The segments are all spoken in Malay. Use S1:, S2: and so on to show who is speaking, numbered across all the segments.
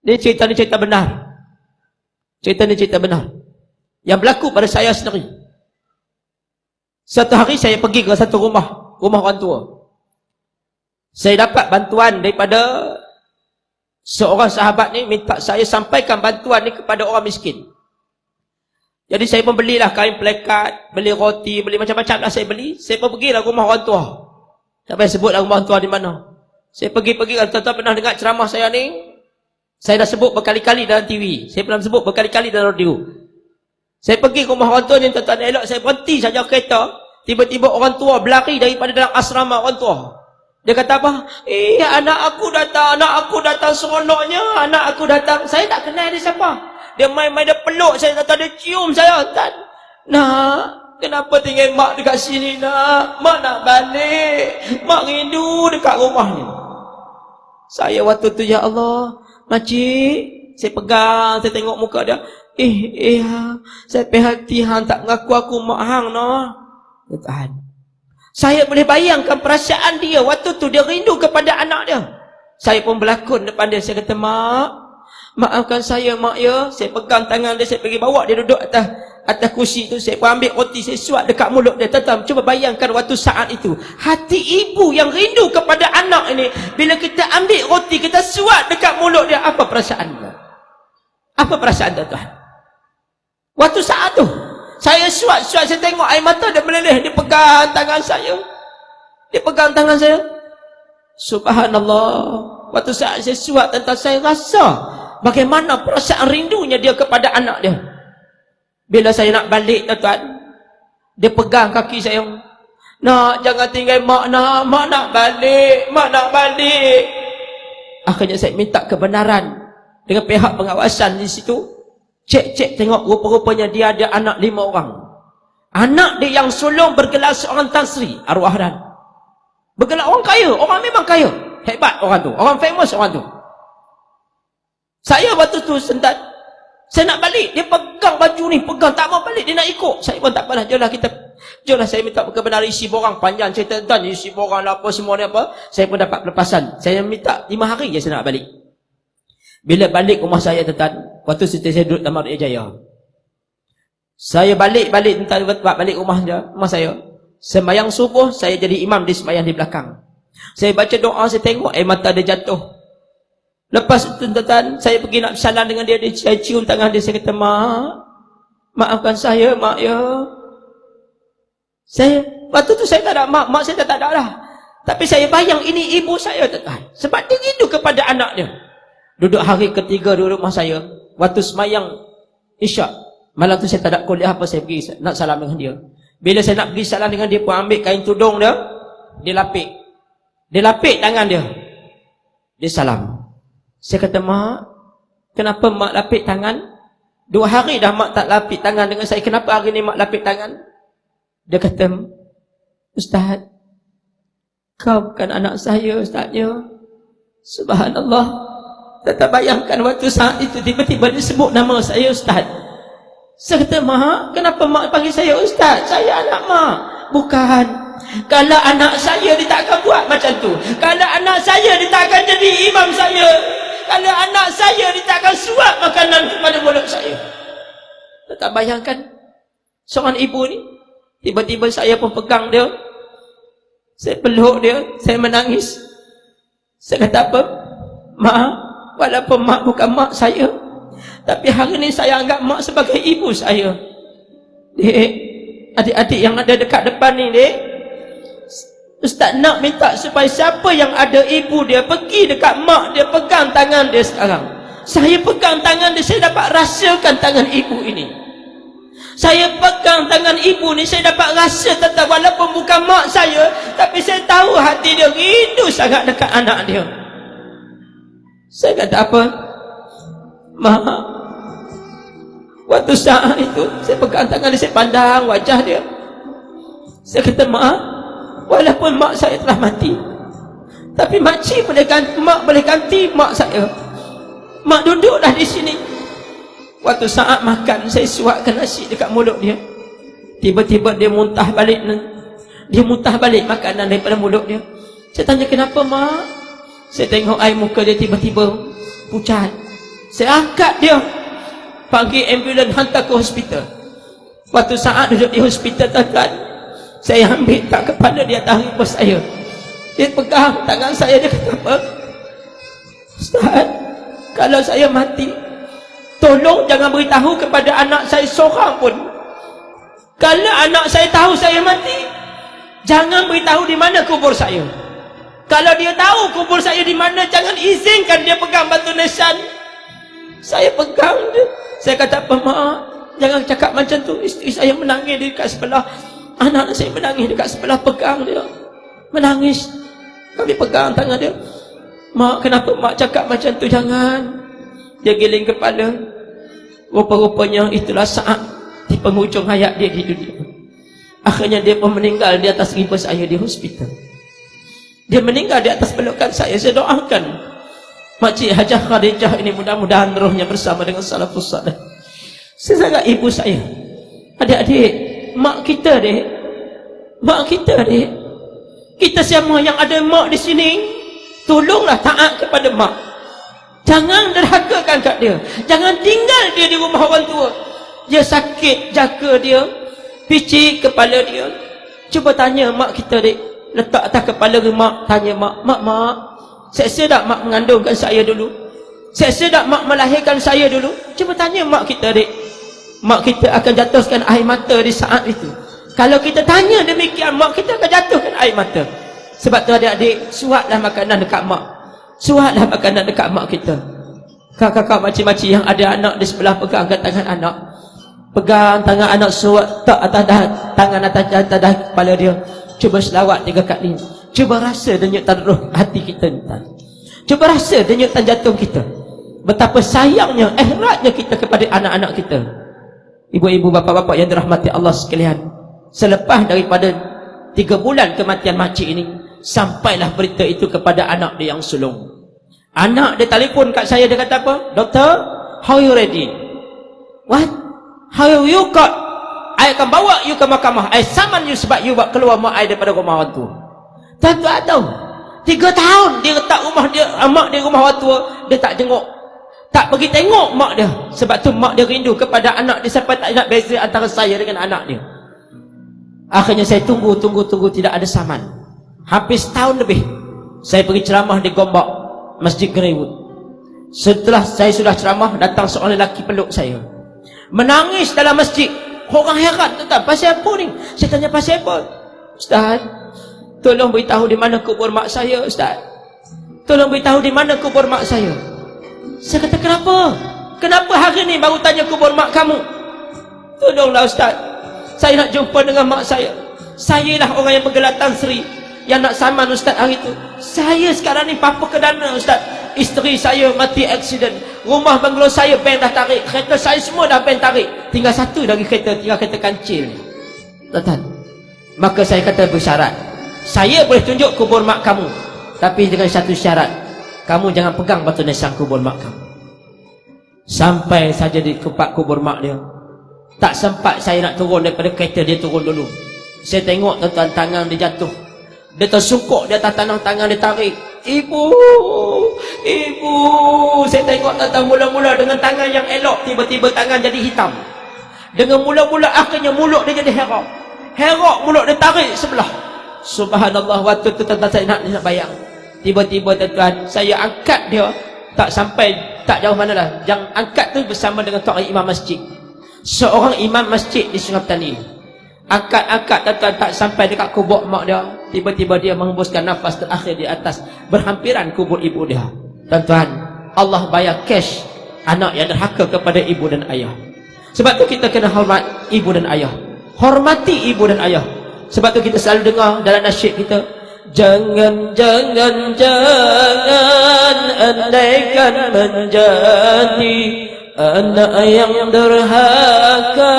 S1: Dia cerita ni cerita benar. Cerita ni cerita benar. Yang berlaku pada saya sendiri. Satu hari saya pergi ke satu rumah orang tua. Saya dapat bantuan daripada seorang sahabat ni minta saya sampaikan bantuan ni kepada orang miskin. Jadi saya pun belilah kain pelekat, beli roti, beli macam-macam lah saya beli. Saya pun pergilah rumah orang tua. Tak payah sebutlah rumah orang tua di mana. Saya pergi-pergi, kalau tuan-tuan pernah dengar ceramah saya ni, saya dah sebut berkali-kali dalam TV. Saya pernah sebut berkali-kali dalam radio. Saya pergi ke rumah orang tua ni, tuan-tuan elok, saya berhenti saja kereta. Tiba-tiba orang tua berlari daripada dalam asrama orang tua. Dia kata apa? Anak aku datang seronoknya, anak aku datang. Saya tak kenal dia siapa. Dia main-main, dia peluk saya, dia cium saya. Nak, kenapa tinggal mak dekat sini nak? Mak nak balik. Mak rindu dekat rumah ni. Saya waktu tu, ya Allah, makcik, saya pegang, saya tengok muka dia. Saya perhati hang tak mengaku aku mak hang noh. Ya Tuhan. Saya boleh bayangkan perasaan dia waktu tu, dia rindu kepada anak dia. Saya pun berlakon depan dia, saya kata, mak, maafkan saya mak ya. Saya pegang tangan dia, saya pergi bawa dia duduk atas kursi tu. Saya pun ambil roti, saya suap dekat mulut dia. Tuan-tuan, cuba bayangkan waktu saat itu, hati ibu yang rindu kepada anak ini, bila kita ambil roti, kita suap dekat mulut dia, apa perasaan dia? Apa perasaan tuan-tuan? Waktu saat tu, saya suap-suap, saya tengok air mata dia meleleh. Dia pegang tangan saya. Dia pegang tangan saya. Subhanallah. Waktu saat saya suap, tuan-tuan, saya rasa bagaimana perasaan rindunya dia kepada anak dia. Bila saya nak balik, tuan-tuan, dia pegang kaki saya. Nak, jangan tinggal mak nak. Mak nak balik. Mak nak balik. Akhirnya saya minta kebenaran dengan pihak pengawasan di situ. Cek tengok, rupa-rupanya dia ada anak 5 orang. Anak dia yang sulung bergelar seorang Tan Sri, arwah dan bergelar orang kaya, orang memang kaya, hebat orang tu, orang famous orang tu. Saya waktu tu sentat, saya nak balik, dia pegang baju ni, pegang, tak mau balik, dia nak ikut. Saya pun tak apalah, jomlah saya minta kebenaran isi borang, panjang cerita dan isi borang lah apa semua ni apa. Saya pun dapat pelepasan. Saya minta 5 hari je saya nak balik. Bila balik rumah saya, tuan-tuan, waktu saya duduk Taman Raya Jaya, saya balik balik rumah saya. Sembahyang subuh, saya jadi imam di sembahyang di belakang. Saya baca doa, saya tengok air mata dia jatuh. Lepas itu, tuan-tuan, saya pergi nak bersalam dengan dia, saya cium tangan dia, saya kata, mak, maafkan saya, mak ya. Waktu tu saya tak ada mak saya tak ada lah. Tapi saya bayang ini ibu saya, tuan-tuan, sebab dia rindu kepada anak dia. Duduk hari ketiga di rumah saya, waktu semayang Isyak, malam tu saya tak ada kuliah apa, saya pergi nak salam dengan dia. Bila saya nak pergi salam dengan dia pun, ambil kain tudung dia, dia lapik tangan dia, dia salam. Saya kata, mak, kenapa mak lapik tangan? 2 hari dah mak tak lapik tangan dengan saya, kenapa hari ni mak lapik tangan? Dia kata, Ustaz, kau bukan anak saya, Ustaznya. Subhanallah. Tak bayangkan waktu saat itu tiba-tiba dia sebut nama saya Ustaz. Saya kata, mak, kenapa mak panggil saya Ustaz? Saya anak mak. Bukan. Kalau anak saya, dia tak akan buat macam tu. Kalau anak saya, dia tak akan jadi imam saya. Kalau anak saya, dia tak akan suap makanan kepada mulut saya. Tak bayangkan seorang ibu ni, tiba-tiba saya pun pegang dia, saya peluk dia, saya menangis. Saya kata apa? Mak, walaupun mak bukan mak saya, tapi hari ni saya anggap mak sebagai ibu saya. Dek, adik-adik yang ada dekat depan ni, dek, Ustaz nak minta supaya siapa yang ada ibu dia, pergi dekat mak dia, pegang tangan dia sekarang. Saya pegang tangan dia, saya dapat rasakan tangan ibu ini. Saya pegang tangan ibu ni, saya dapat rasa tetap walaupun bukan mak saya, tapi saya tahu hati dia rindu sangat dekat anak dia. Saya kata apa? Mak, waktu saat itu saya pegang tangan dia, saya pandang wajah dia. Saya kata, mak, walaupun mak saya telah mati, tapi makcik boleh ganti, mak boleh ganti mak saya. Mak duduklah di sini. Waktu saat makan, saya suapkan nasi dekat mulut dia. Tiba-tiba dia muntah balik. Dia muntah balik makanan daripada mulut dia. Saya tanya, kenapa mak? Saya tengok air muka dia tiba-tiba pucat. Saya angkat dia, panggil ambulans, hantar ke hospital. Waktu saat duduk di hospital, tuan-tuan, saya ambil tak kepala dia, tarik bos saya. Dia pegang tangan saya, dia kata apa? Ustaz, kalau saya mati, tolong jangan beritahu kepada anak saya seorang pun. Kalau anak saya tahu saya mati, jangan beritahu di mana kubur saya. Kalau dia tahu kubur saya di mana, jangan izinkan dia pegang batu nisan. Saya pegang dia. Saya kata, apa mak, jangan cakap macam tu. Isteri saya menangis dekat sebelah, anak saya menangis dekat sebelah, pegang dia, menangis. Kami pegang tangan dia. Mak, kenapa mak cakap macam tu? Jangan. Dia giling kepala. Rupa-rupanya itulah saat di penghujung hayat dia di dunia. Akhirnya dia pun meninggal di atas riba saya di hospital. Dia meninggal di atas pelukan saya. Saya doakan Makcik Hajah Khadijah ini mudah-mudahan rohnya bersama dengan salafus salih. Saya sangat ibu saya. Adik-adik, mak kita dek, mak kita dek, kita semua yang ada mak di sini, tolonglah taat kepada mak. Jangan derhakakan kat dia. Jangan tinggal dia di rumah orang tua. Dia sakit, jaga dia, picit kepala dia. Cuba tanya mak kita dek, letak atas kepala mak, tanya mak, mak, seksa tak mak mengandungkan saya dulu? Seksa tak mak melahirkan saya dulu? Cuba tanya mak kita dek. Mak kita akan jatuhkan air mata di saat itu. Kalau kita tanya demikian, mak kita akan jatuhkan air mata. Sebab tu adik-adik, suatlah makanan dekat mak. Suatlah makanan dekat mak kita. Kakak-kakak, makcik-makcik yang ada anak di sebelah, pegangkan tangan anak. Pegang tangan anak, suat tak atas tangan atas kepala dia. Cuba selawat 3 kali. Cuba rasa denyutan roh hati kita. Cuba rasa denyutan jantung kita. Betapa sayangnya, eratnya kita kepada anak-anak kita. Ibu-ibu, bapa-bapa yang dirahmati Allah sekalian, selepas daripada 3 bulan kematian makcik ini, sampailah berita itu kepada anak dia yang sulung. Anak dia telefon kat saya, dia kata apa? Doktor, how you ready? What? How you got? I akan bawa you ke mahkamah. I saman you sebab you buat keluar mak I daripada rumah orang tua. Tuan-tuan tahu, 3 tahun dia letak rumah dia, mak dia rumah orang tua, dia tak jenguk, tak pergi tengok mak dia. Sebab tu mak dia rindu kepada anak dia sampai tak nak beza antara saya dengan anak dia. Akhirnya saya tunggu, tidak ada saman. Hampir setahun lebih saya pergi ceramah di Gombak, Masjid Greenwood. Setelah saya sudah ceramah, datang seorang lelaki peluk saya, menangis dalam masjid. Orang heran, tuan-tuan, pasal apa ni? Saya tanya, pasal apa? Ustaz, tolong beritahu di mana kubur mak saya, Ustaz. Tolong beritahu di mana kubur mak saya. Saya kata, kenapa? Kenapa hari ni baru tanya kubur mak kamu? Tolonglah Ustaz, saya nak jumpa dengan mak saya. Saya lah orang yang bergelar Tan Sri, yang nak saman Ustaz hari tu. Saya sekarang ni papa kedana Ustaz. Isteri saya mati aksiden. Rumah banglo saya bank dah tarik. Kereta saya semua dah bank tarik. Tinggal satu lagi kereta, tinggal kereta kancil. Tuan-tuan, maka saya kata bersyarat, saya boleh tunjuk kubur mak kamu, tapi dengan satu syarat, kamu jangan pegang batu nisan kubur mak kamu. Sampai saja di tempat kubur mak dia, tak sempat saya nak turun daripada kereta, dia turun dulu. Saya tengok tuan-tuan, tangan dia jatuh. Dia tersungkuk di atas tangan dia tarik. Ibu, ibu. Saya tengok tuan-tuan, mula-mula dengan tangan yang elok, tiba-tiba tangan jadi hitam. Dengan mula-mula, akhirnya mulut dia jadi herak. Herak, mulut dia tarik sebelah. Subhanallah, waktu tu tuan-tuan saya nak bayang. Tiba-tiba tuan-tuan, saya angkat dia, tak sampai, tak jauh mana lah. Yang angkat tu bersama dengan tuan imam masjid. Seorang imam masjid di Sungai Petani. Angkat-angkat tuan-tuan, tak sampai dekat kubur mak dia, tiba-tiba dia menghembuskan nafas terakhir di atas, berhampiran kubur ibu dia. Tuan-tuan, Allah bayar cash anak yang derhaka kepada ibu dan ayah. Sebab tu kita kena hormat ibu dan ayah. Hormati ibu dan ayah. Sebab tu kita selalu dengar dalam nasyid kita, jangan, jangan, jangan andaikan menjadi anak yang derhaka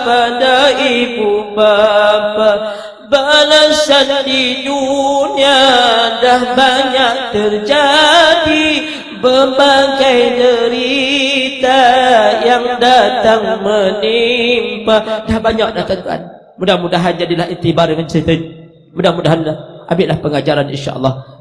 S1: pada ibu bapa, balasan di dunia dah banyak terjadi, berbagai derita yang datang menimpa. Dah banyak dah tuan-tuan. Mudah-mudahan jadilah iktibar dengan cerita. Mudah-mudahan ambillah pengajaran insya-Allah.